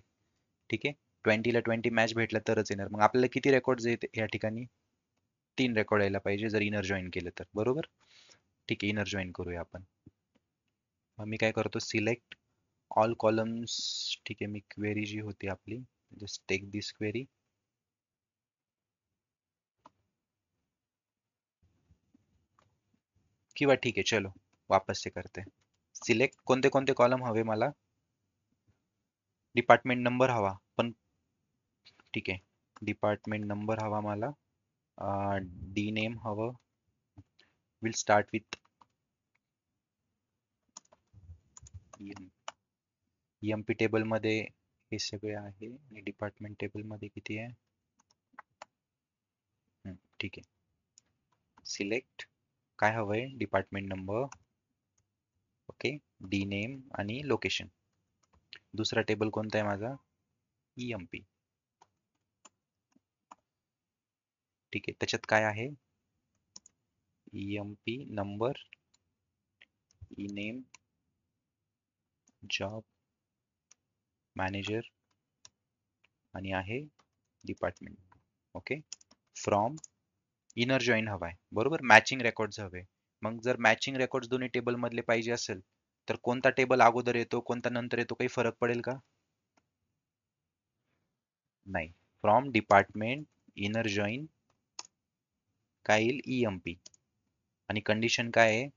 [SPEAKER 1] ठीक आहे. 20 ला 20 मॅच भेटला तरच येणार. मग आपल्याला किती रेकॉर्ड येत या ठिकाणी, 3 रेकॉर्ड यायला पाहिजे जर इनर जॉईन केलं तर, बरोबर. ठीक आहे, इनर जॉईन करूया आपण. मग मी काय करतो, सिलेक्ट ऑल कॉलम्स. ठीक आहे, मी क्वेरी जी होती आपली, जस्ट टेक दिस क्वेरी, किंवा ठीक आहे चलो वापस से करते. सिलेक्ट कोणते कोणते कॉलम हवे मला. डिपार्टमेंट नंबर हवा पण ठीक आहे. डिपार्टमेंट नंबर हवा मला. डी नेम हवं. Will start with EMP table मध्ये हे सगळे आहे आणि डिपार्टमेंट टेबल मध्ये किती आहे. ठीक आहे. सिलेक्ट काय हवंय department number. Okay. D name आणि लोकेशन. दुसरा टेबल कोणता आहे माझा. EMP. ठीक आहे. त्याच्यात काय आहे. EMP number, E name, job, manager आणि आहे department. Okay. From inner join हवाय बरोबर. मॅचिंग रेकॉर्ड्स हवे. मग जर मॅचिंग रेकॉर्ड्स दोन्ही टेबल मधले पाहिजे असेल तर कोणता टेबल अगोदर येतो कोणता नंतर येतो काही फरक पडेल का. नाही. फ्रॉम डिपार्टमेंट इनर जॉईन काय येईल EMP आणि कंडिशन काय आहे.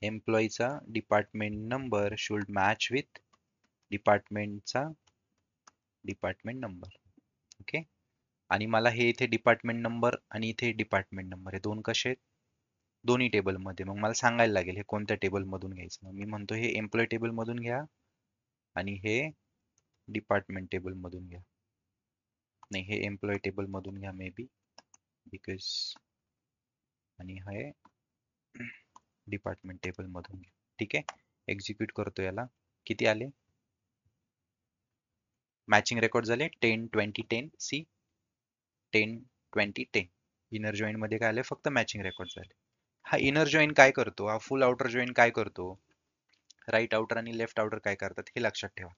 [SPEAKER 1] एम्प्लॉईचा department number should match with डिपार्टमेंटचा डिपार्टमेंट नंबर. ओके. आणि मला हे इथे डिपार्टमेंट नंबर आणि इथे डिपार्टमेंट नंबर हे दोन कसे आहेत. दोन्ही टेबल मध्ये. मग मला सांगायला लागेल हे कोणत्या टेबल मधून घ्यायचं. मग मी म्हणतो हे एम्प्लॉय टेबल मधून घ्या आणि हे डिपार्टमेंट टेबल मधून घ्या. नाही हे एम्प्लॉय टेबल मधून घ्या मे बी बिकॉज आणि हे डिपार्टमेंट टेबल मधून घ्या. ठीक आहे. एक्झिक्यूट करतो याला. किती आले. मॅचिंग रेकॉर्ड झाले 10 20 10. सी 10 20 10. इनर जॉईन मध्ये काय आले फक्त मॅचिंग रेकॉर्ड झाले. हा इनर जॉईन काय करतो. हा फुल आउटर जॉईन काय करतो. राईट आउटर आणि लेफ्ट आउटर काय करतात हे लक्षात ठेवा.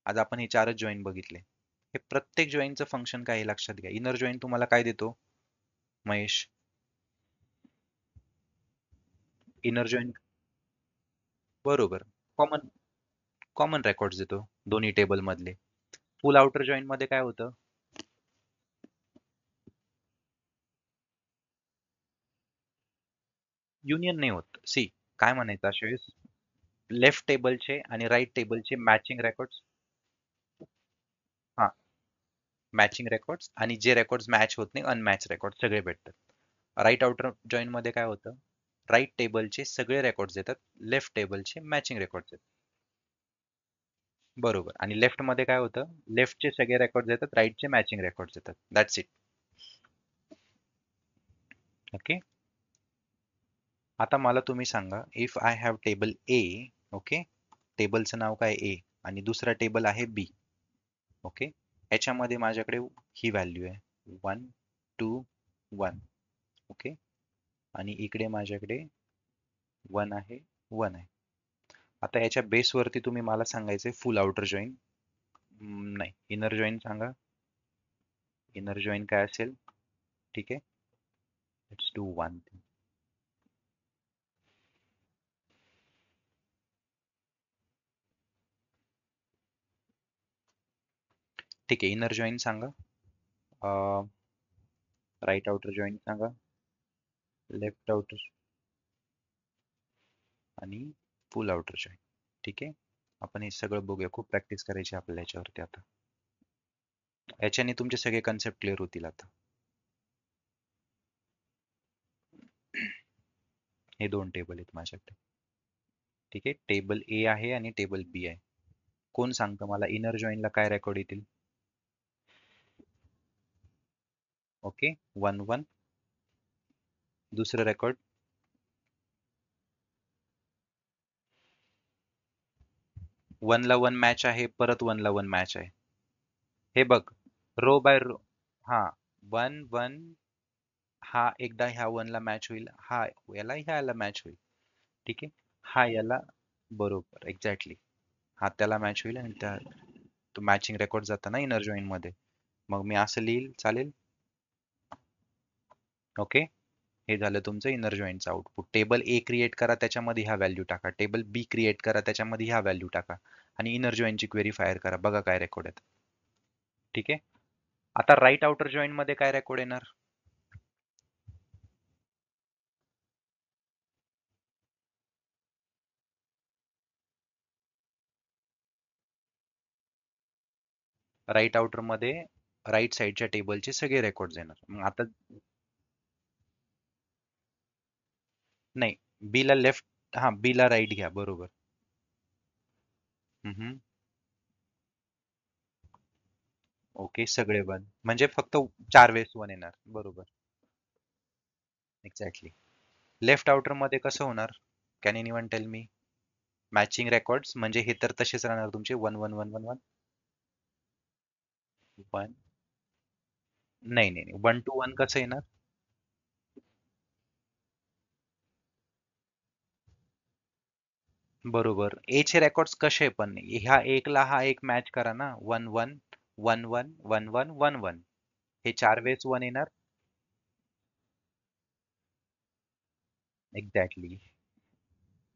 [SPEAKER 1] आज आपण हे चारच जॉईन बघितले. हे प्रत्येक जॉईनचं फंक्शन काय हे लक्षात घ्या. इनर जॉईन तुम्हाला काय देतो महेश. इनर जॉईन बरोबर कॉमन कॉमन रेकॉर्ड देतो दोन्ही टेबल मधले. फुल आउटर जॉईन मध्ये काय होतं. युनियन नाही होत. सी काय म्हणायचं अशा वेळेस लेफ्ट टेबलचे आणि राईट टेबलचे मॅचिंग रेकॉर्ड्स. हा मॅचिंग रेकॉर्ड्स आणि जे रेकॉर्ड्स मॅच होत नाही अनमॅच रेकॉर्ड सगळे भेटतात. राईट आउटर जॉईन मध्ये काय होतं. राईट टेबलचे सगळे रेकॉर्ड्स येतात. लेफ्ट टेबलचे मॅचिंग रेकॉर्ड्स येतात. बरोबर. आणि लेफ्ट मध्ये काय होतं. लेफ्टचे सगळे रेकॉर्ड्स येतात. राईटचे मॅचिंग रेकॉर्ड्स येतात. That's it. ओके. आता मला तुम्ही सांगा if I have table A. Okay. टेबलचं नाव काय ए आणि दुसरा टेबल आहे बी. ओके. याच्यामध्ये माझ्याकडे ही व्हॅल्यू आहे 1 2 1. ओके. आणि इकडे माझ्याकडे 1 आहे 1 आहे. आता याच्या बेसवरती तुम्ही मला सांगायचंय फुल आउटर जॉईन. नाही इनर जॉईन सांगा. इनर जॉईन काय असेल. ठीक आहे. Let's do one thing. ठीक आहे. इनर जॉईन सांगा. राईट आउटर जॉईन सांगा. लेफ्ट आउटर आणि फुल आउटर जॉईन. ठीक आहे. आपण हे सगळं बघूया. खूप प्रॅक्टिस करायची आपल्याला याच्यावरती आता. याच्याने तुमचे सगळे कन्सेप्ट क्लिअर होतील आता. हे दोन टेबल आहेत माझ्याकडे. ठीक आहे. टेबल ए आहे आणि टेबल बी आहे. कोण सांगतं मला इनर जॉईनला काय रेकॉर्ड येतील. ओके. 1 1. दुसरं रेकॉर्ड 1 ला 1 मॅच आहे. परत 1 ला 1 मॅच आहे. हे बघ रो बाय रो. हा 1 1 हा एकदा ह्या 1 ला मॅच होईल. हा याला ह्याला मॅच होईल. ठीक आहे. हा याला बरोबर एक्झॅक्टली. हा त्याला मॅच होईल आणि त्या तो मॅचिंग रेकॉर्ड जातं ना इनर जॉईन मध्ये. मग मी असं लिहिल चालेल. ओके. हे झालं तुमचं इनर जॉईनचं आउटपुट. टेबल ए क्रिएट करा त्याच्यामध्ये ह्या व्हॅल्यू टाका. टेबल बी क्रिएट करा त्याच्यामध्ये ह्या व्हॅल्यू टाका आणि इनर जॉईनची क्वेरी फायर करा. बघा काय रेकॉर्ड आहेत. ठीक आहे. आता राईट आउटर जॉईन मध्ये काय रेकॉर्ड येणार. राईट आउटर मध्ये राईट साईडच्या टेबलचे सगळे रेकॉर्ड येणार. मग आता नाही, बी ला लेफ्ट, हा बी ला राईट घ्या, बरोबर. ओके, सगळे वन म्हणजे फक्त 4 वेळेस वन येणार, बरोबर. एक्झॅक्टली. लेफ्ट आउटर मध्ये कसं होणार? Can anyone tell me? Matching records म्हणजे हे तर तसेच राहणार तुमचे 1 1 1 1 1. वन, नाही नाही नाही, 1 to 1 कसं येणार? बरोबर. ए चे रेकॉर्ड्स कसे पण ह्या एकला हा एक मॅच करा ना, 1 1 1 1 1 1 1. हे 4 वेळेस वन येणार. एक्झॅक्टली.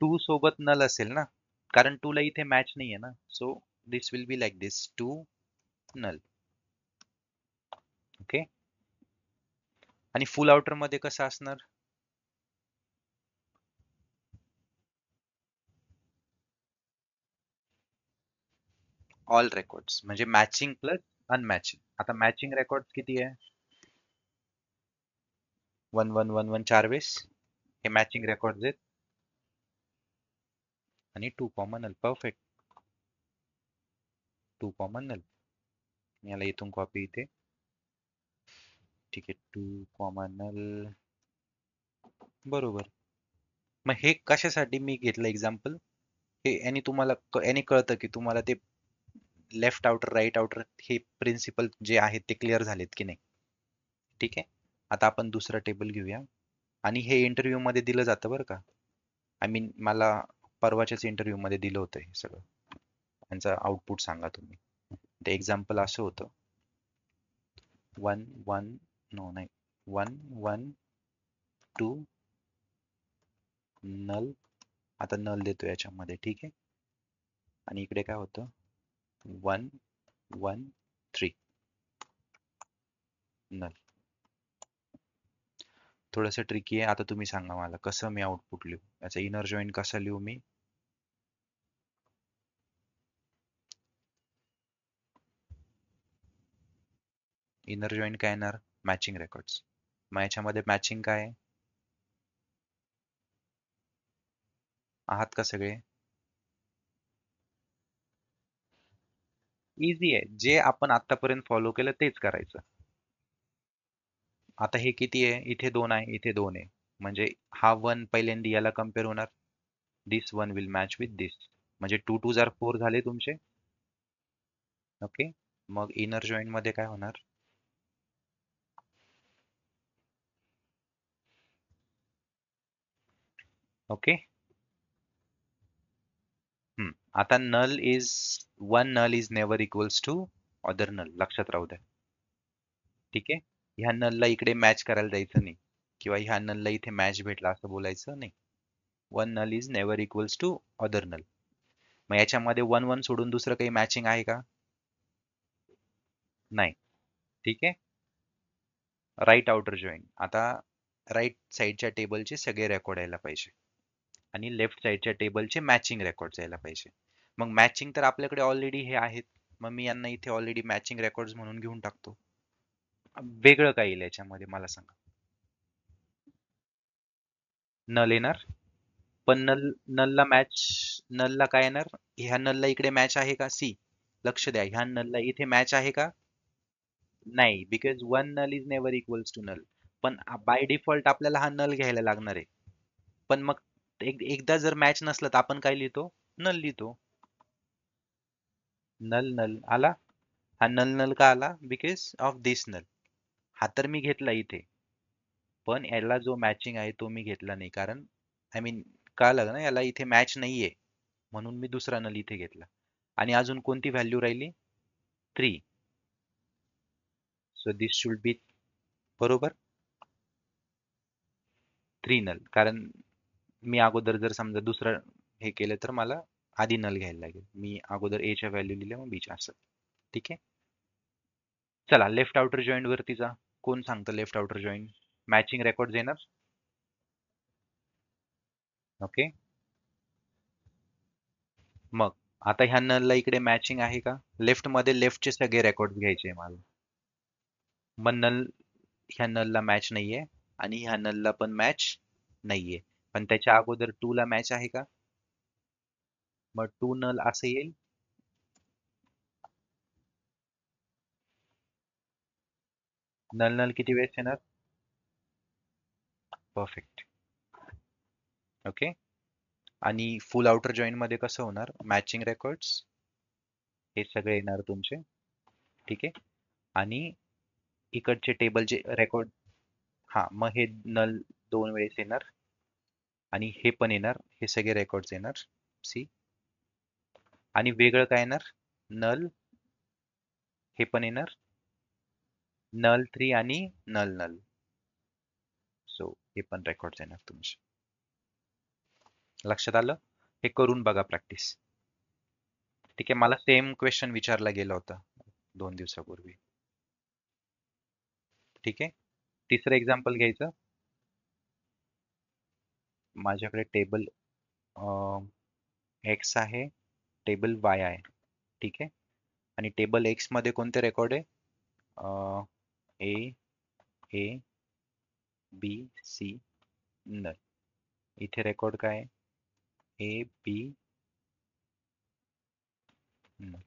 [SPEAKER 1] 2 सोबत नल असेल ना, कारण 2 ला इथे मॅच नाहीये ना, so this will be like this, 2 null. Okay. आणि फुल आउटर मध्ये कसं असणार? ऑल रेकॉर्ड्स म्हणजे मॅचिंग प्लस अनमॅचिंग. आता मॅचिंग रेकॉर्ड्स किती आहे? 1 1 1 1 4 वेळेस हे मॅचिंग रेकॉर्ड्स आहेत, आणि 2 common null. Perfect. 2 common null. याला इथून कॉपी इथे. ठीक आहे, 2 कॉमन नल, बरोबर. मग हे कशासाठी मी घेतलं एक्झाम्पल? हे याने तुम्हाला याने कळतं की तुम्हाला ते लेफ्ट आउटर राईट आउटर हे प्रिन्सिपल जे आहेत ते क्लिअर झालेत की नाही. ठीक आहे. आता आपण दुसरा टेबल घेऊया, आणि हे इंटरव्ह्यू मध्ये दिलं जातं बरं का. आय मीन मला परवाच्याच इंटरव्ह्यू मध्ये दिलं होतं हे सगळं. यांचं आउटपुट सांगा तुम्ही. ते एक्झाम्पल असं होतं, 1 1 नो नाही 1 1 2 नल. आता नल देतो याच्यामध्ये, ठीक आहे. आणि इकडे काय होतं, 1 1 3 नल. थोडंसं ट्रिकी आहे. आता तुम्ही सांगा मला कसं मी आउटपुट लिहू, याचा इनर जॉईन कसा लिहू मी? इनर जॉईन काय येणार? Matching records. मग याच्यामध्ये मॅचिंग काय आहे? आहात का सगळे? इझी आहे, जे आपण आतापर्यंत फॉलो केलं तेच करायचं. आता हे किती आहे? इथे 2 आहे, इथे 2 आहे, म्हणजे हा 1 पहिल्यांदा याला कम्पेअर होणार. दिस 1 विल मॅच विथ दिस, म्हणजे 2 2 जार 4 झाले तुमचे. ओके. मग इनर जॉईन मध्ये काय होणार? ओके. आता null is, one null is never equals to other null, लक्षात राहू द्या. ठीक आहे. ह्या नलला इकडे मॅच करायला जायचं नाही, किंवा ह्या नलला इथे मॅच भेटला असं बोलायचं नाही. One null is never equals to other null. मग याच्यामध्ये 1 1 सोडून दुसरं काही मॅचिंग आहे का? नाही. ठीक आहे. Right outer join. आता राईट साईडच्या टेबलचे सगळे रेकॉर्ड यायला पाहिजे, आणि लेफ्ट साईडच्या टेबलचे मॅचिंग रेकॉर्ड यायला पाहिजे. मग मॅचिंग तर आपल्याकडे ऑलरेडी हे आहेत, मग मी यांना इथे ऑलरेडी मॅचिंग रेकॉर्ड म्हणून घेऊन टाकतो. वेगळं काय येईल याच्यामध्ये मला सांगा? नल येणार. पण नलला मॅच, नलला काय येणार? ह्या नलला इकडे मॅच आहे का? सी, लक्ष द्या, ह्या नलला इथे मॅच आहे का? नाही, because one null is never equals to null. पण बाय डिफॉल्ट आपल्याला हा नल घ्यायला लागणार आहे. पण मग एकदा जर मॅच नसलं तर आपण काय लिहितो? नल लिहितो. नल नल आला. हा नल नल का आला? Because of this null. हा तर मी घेतला इथे, पण याला जो मॅचिंग आहे तो मी घेतला नाही, कारण आय मीन कळलं ना, याला इथे मॅच नाहीये, म्हणून मी दुसरा नल इथे घेतला. आणि अजून कोणती व्हॅल्यू राहिली? 3. सो दिस शुड बी, बरोबर, 3 नल. कारण मी अगोदर जर समजा दुसरं हे केलं तर मला आधी नल घ्यायला लागेल. मी अगोदर ए च्या व्हॅल्यू लिहिल्या मग बीच्या, असं. ठीक आहे. चला लेफ्ट आउटर जॉईंट वरती जा. कोण सांगतं left outer joint? Matching record येणार. ओके. मग आता ह्या नलला इकडे मॅचिंग आहे का? लेफ्ट मध्ये लेफ्टचे सगळे रेकॉर्ड घ्यायचे मला. मग नल ह्या नलला मॅच नाहीये आणि ह्या नलला पण मॅच नाहीये, पण त्याच्या अगोदर 2 ला मॅच आहे का? मग 2 नल असं येईल. नल नल किती वेळेस येणार? परफेक्ट. ओके. आणि फुल आउटर जॉईन मध्ये कसं होणार? मॅचिंग रेकॉर्ड्स हे सगळे येणार तुमचे. ठीक आहे. आणि इकडचे टेबलचे रेकॉर्ड, हा मग हे नल 2 वेळेस येणार आणि हे पण येणार, हे सगळे रेकॉर्ड्स येणार. सी. आणि वेगळं काय येणार? नल हे पण येणार, नल 3 आणि नल नल. सो हे पण रेकॉर्ड्स येणार तुमचे. लक्षात आलं? हे करून बघा प्रॅक्टिस. ठीक आहे. मला सेम क्वेश्चन विचारला गेला होता 2 दिवसापूर्वी. ठीक आहे. तिसरं एक्झाम्पल घ्यायचं. माझ्याकडे टेबल एक्स आहे, टेबल वाय आहे. ठीक आहे. आणि टेबल एक्स मध्ये कोणते रेकॉर्ड आहे? ए, ए, बी, सी, नल. इथे रेकॉर्ड काय आहे? ए, बी, नल.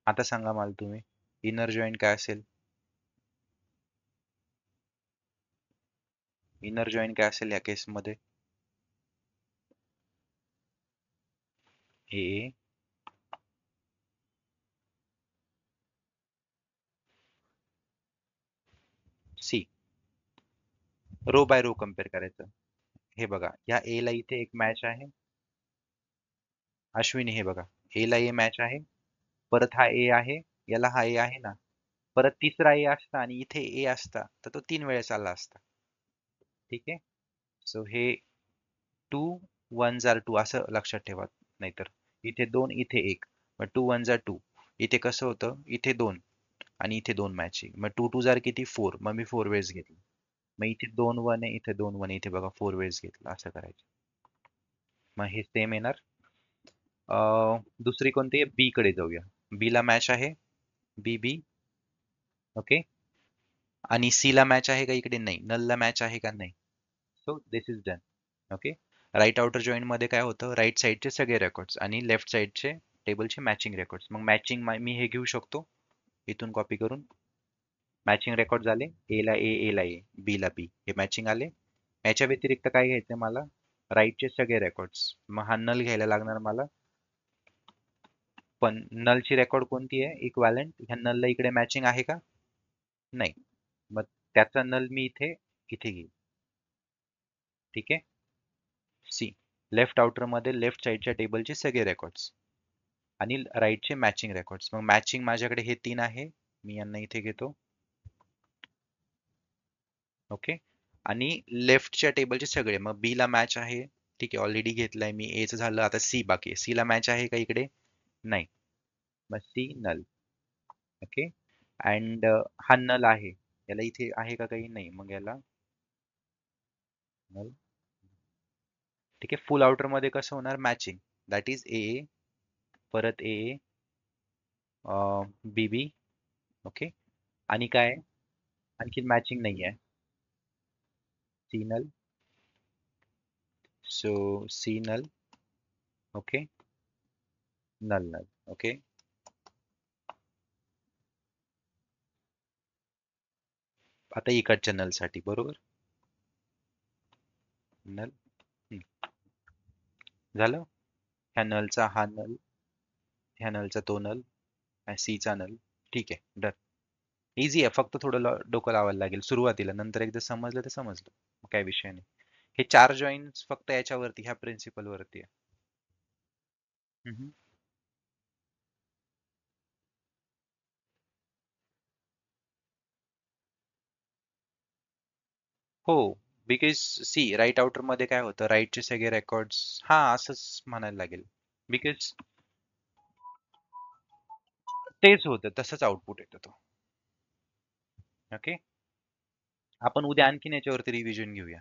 [SPEAKER 1] आता सांगा मला तुम्ही, इनर जॉईन काय असेल? इनर जॉईन काय असेल या केसमध्ये? A, C. Row by row compare करायचं. हे बघा, या ए ला इथे एक मॅच आहे. अश्विनी हे बघा, ए ला ए मॅच आहे, परत हा ए आहे, याला हा ए आहे ना, परत तिसरा ए असता आणि इथे ए असता तर तो 3 वेळेस आला असता. ठीक आहे. सो हे 2 1 जार 2 असं लक्षात ठेवा. नाहीतर इथे 2 इथे 1, मग 2 1 जार 2. इथे कसं होतं? इथे 2 आणि इथे 2 मॅचिंग, मग 2 2 जार किती? 4. मग मी 4 वेळेस घेतलं. मग इथे 2 1 आहे, इथे 2 1 आहे, इथे बघा 4 वेळेस घेतलं. असं करायचं. मग हे सेम येणार. दुसरी कोणती आहे? बी कडे जाऊया. बी ला मॅच आहे, बी बी. ओके. आणि सी ला मॅच आहे का इकडे? नाही. नल ला मॅच आहे का? नाही. So this is done. Okay. Right outer join मध्ये काय होतं? राईट साईडचे सगळे रेकॉर्ड्स आणि लेफ्ट साईडचे टेबलचे मॅचिंग रेकॉर्ड्स. मग मॅचिंग मी हे घेऊ शकतो इथून कॉपी करून. मॅचिंग रेकॉर्ड झाले. ए ला ए, ए ला ए, बी ला बी, हे मॅचिंग आले. याच्या व्यतिरिक्त काय घ्यायचंय मला? राईटचे सगळे रेकॉर्ड्स. मग हा नल घ्यायला लागणार मला. पण नलची रेकॉर्ड कोणती आहे? इक्वालेंट. ह्या नलला इकडे मॅचिंग आहे का? नाही. मग त्याचा नल मी इथे इथे घेईल. ठीक आहे. सी. लेफ्ट आउटर मध्ये लेफ्ट साईडच्या टेबलचे सगळे रेकॉर्ड्स आणि राईटचे मॅचिंग रेकॉर्ड्स. मग मॅचिंग माझ्याकडे हे 3 आहे, मी यांना इथे घेतो. ओके. आणि लेफ्टच्या टेबलचे सगळे, मग बी ला मॅच आहे. ठीक आहे, ऑलरेडी घेतलाय मी. एच झालं, आता सी बाकी आहे. सी ला मॅच आहे का इकडे? नाही. मग सी नल. ओके. अँड हा नल आहे, याला इथे आहे का काही? नाही. मग याला नल. ठीक आहे. फुल आउटर मध्ये कसं होणार? मॅचिंग. दॅट इज ए, परत ए, बी बी. ओके. आणि काय? आणखी मॅचिंग नाही आहे. See null. So see null. Okay. Null null. Okay. आता इकडच्या नल साठी बरोबर. नल. झालं. ह्या नलचा हा नल, ह्या नलचा तो नल, सी चा नल. ठीक आहे. डन. इझी आहे. फक्त थोडं डोकं लावायला लागेल सुरुवातीला. नंतर एकदा समजलं तर समजलं, काय विषय नाही. हे 4 जॉईन्स फक्त याच्यावरती, ह्या प्रिन्सिपल वरती आहे. हम्म. हो. बिकॉज सी, राईट आउटर मध्ये काय होतं? राईटचे सगळे रेकॉर्ड्स, हा असंच म्हणायला लागेल. बिकॉज तेच होतं, तसंच आउटपुट येतं तो. ओके. आपण उद्या आणखीन याच्यावरती रिव्हिजन घेऊया.